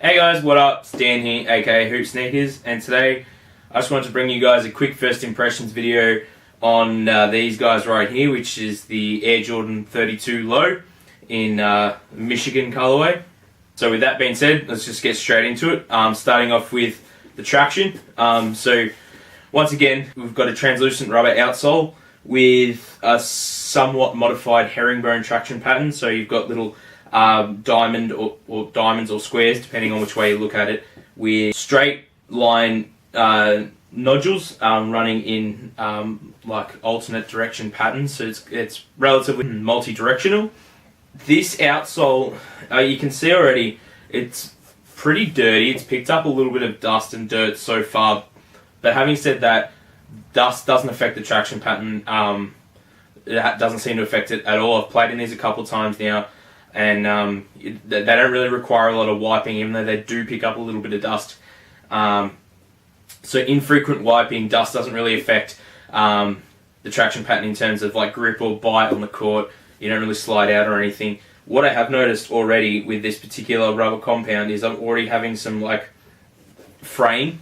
Hey guys, what up? It's Dan here, aka Hoop Sneakers, and today I just wanted to bring you guys a quick first impressions video on these guys right here, which is the Air Jordan 32 Low in Michigan colorway. So with that being said, let's just get straight into it. Starting off with the traction. So once again, we've got a translucent rubber outsole with a somewhat modified herringbone traction pattern. So you've got little diamond or diamonds or squares, depending on which way you look at it, with straight line nodules running in like alternate direction patterns. So it's relatively multi-directional. This outsole, you can see already, it's pretty dirty. It's picked up a little bit of dust and dirt so far, but having said that, dust doesn't affect the traction pattern. It doesn't seem to affect it at all. I've played in these a couple of times now, and they don't really require a lot of wiping, even though they do pick up a little bit of dust. So infrequent wiping, dust doesn't really affect the traction pattern in terms of like grip or bite on the court. You don't really slide out or anything. What I have noticed already with this particular rubber compound is I'm already having some like fraying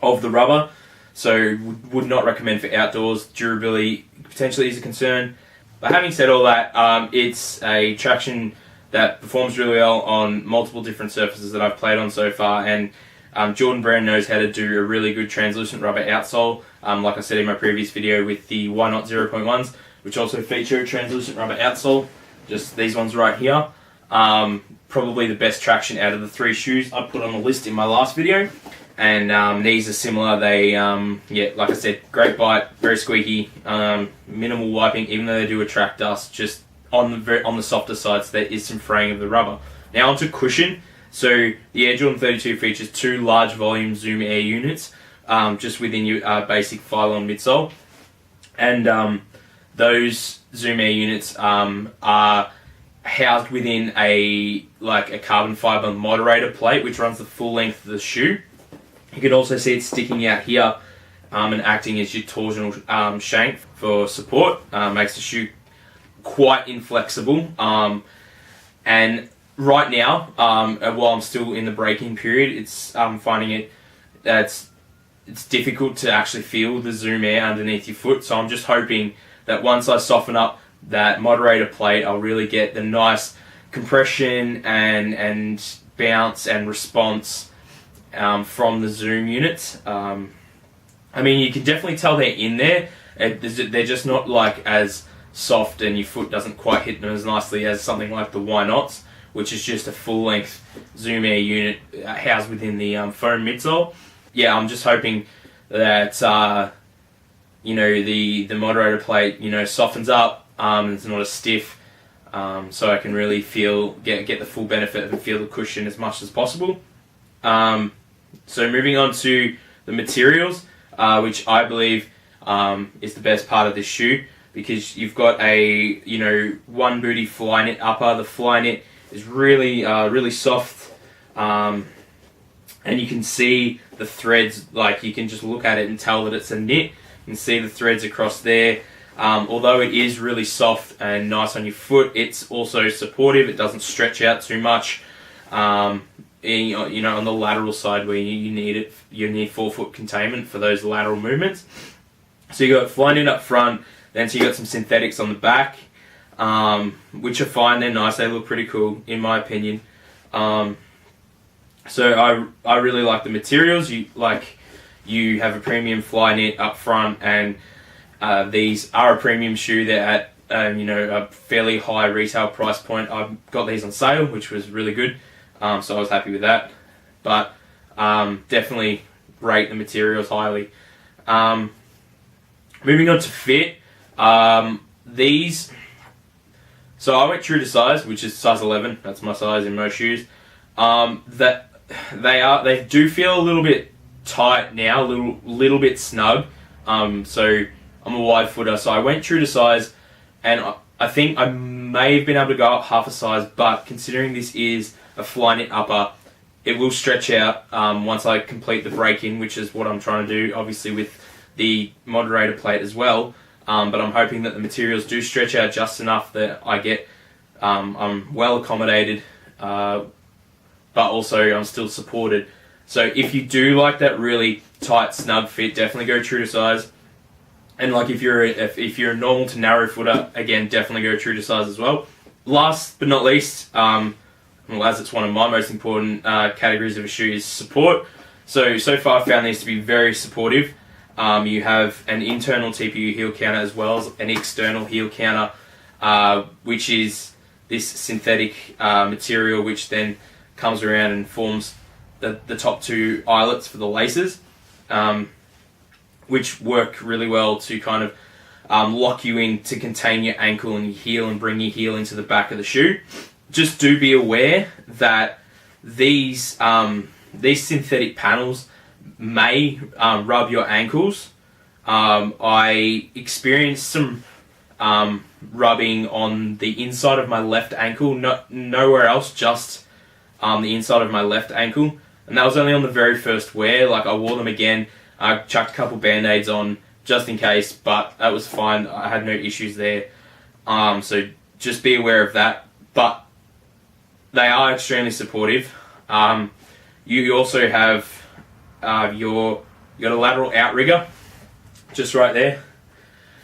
of the rubber. So would not recommend for outdoors. Durability potentially is a concern. But having said all that, it's a traction that performs really well on multiple different surfaces that I've played on so far, and Jordan Brand knows how to do a really good translucent rubber outsole, like I said in my previous video with the Why Not 0.1s, which also feature a translucent rubber outsole, just these ones right here. Probably the best traction out of the three shoes I put on the list in my last video. And these are similar. They, yeah, like I said, great bite, very squeaky, minimal wiping, even though they do attract dust, just on the softer side, so there is some fraying of the rubber. Now onto cushion. So the Air Jordan 32 features two large volume Zoom Air units, just within your basic Phylon midsole, and those Zoom Air units are housed within a carbon fiber moderator plate, which runs the full length of the shoe. You can also see it sticking out here and acting as your torsional shank for support. Makes the shoe quite inflexible. And right now, while I'm still in the break-in period, it's finding it that it's difficult to actually feel the Zoom Air underneath your foot. So I'm just hoping that once I soften up that moderator plate, I'll really get the nice compression and bounce and response from the Zoom units. I mean, you can definitely tell they're in there. They're just not like as soft, and your foot doesn't quite hit them as nicely as something like the Why Nots, which is just a full-length Zoom Air unit housed within the foam midsole. Yeah, I'm just hoping that you know, the moderator plate, you know, softens up. It's not as stiff, so I can really get the full benefit and feel the cushion as much as possible. So moving on to the materials, which I believe is the best part of this shoe, because you've got a, you know, one booty fly knit upper. The fly knit is really really soft, and you can see the threads. Like, you can just look at it and tell that it's a knit. You can see the threads across there. Although it is really soft and nice on your foot, it's also supportive. It doesn't stretch out too much. You know, on the lateral side where you need it, you need 4-foot containment for those lateral movements. So you got fly knit up front, then so you got some synthetics on the back, which are fine. They're nice. They look pretty cool in my opinion. So I really like the materials. You have a premium fly knit up front, and these are a premium shoe. They're at you know, a fairly high retail price point. I got these on sale, which was really good. So I was happy with that, but definitely rate the materials highly. Moving on to fit, these, so I went true to size, which is size 11. That's my size in most shoes. That they do feel a little bit tight now, a little bit snug. So I'm a wide footer, so I went true to size, and I think I may have been able to go up half a size, but considering this is a fly knit upper, it will stretch out once I complete the break-in, which is what I'm trying to do, obviously with the moderator plate as well. But I'm hoping that the materials do stretch out just enough that I get I'm well accommodated but also I'm still supported. So if you do like that really tight, snug fit, definitely go true to size. And like if you're a normal to narrow footer, again, definitely go true to size as well. Last but not least, well, as it's one of my most important categories of a shoe, is support. So far I've found these to be very supportive. You have an internal TPU heel counter as well as an external heel counter, which is this synthetic material which then comes around and forms the top two eyelets for the laces, which work really well to kind of lock you in to contain your ankle and your heel and bring your heel into the back of the shoe. Just do be aware that these synthetic panels may rub your ankles. I experienced some rubbing on the inside of my left ankle, nowhere else, just the inside of my left ankle, and that was only on the very first wear. Like, I wore them again, I chucked a couple band-aids on just in case, but that was fine. I had no issues there. So just be aware of that. But they are extremely supportive. You also have you got a lateral outrigger just right there,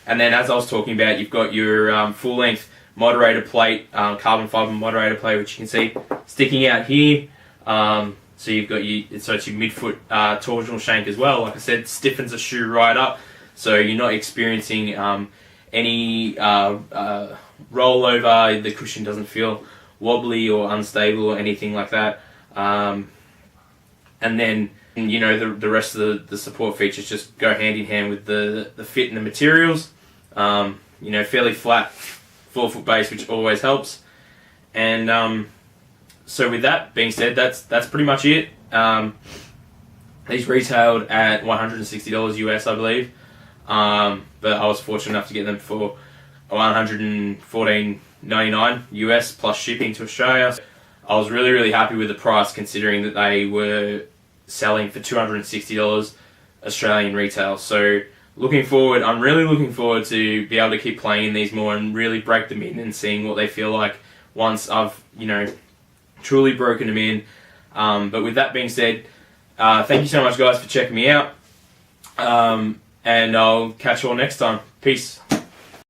and then as I was talking about, you've got your full-length moderator plate, carbon fiber moderator plate, which you can see sticking out here. So you've got it's your midfoot torsional shank as well. Like I said, stiffens the shoe right up, so you're not experiencing any rollover. The cushion doesn't feel wobbly or unstable or anything like that. And then the rest of the support features just go hand in hand with the fit and the materials. Fairly flat forefoot base, which always helps. And so with that being said, that's pretty much it. These retailed at $160 US, I believe. But I was fortunate enough to get them for $114.99 US plus shipping to Australia. I was really, really happy with the price, considering that they were selling for $260 Australian retail. So I'm really looking forward to be able to keep playing these more and really break them in and seeing what they feel like once I've, truly broken them in. But with that being said, thank you so much, guys, for checking me out. And I'll catch you all next time. Peace.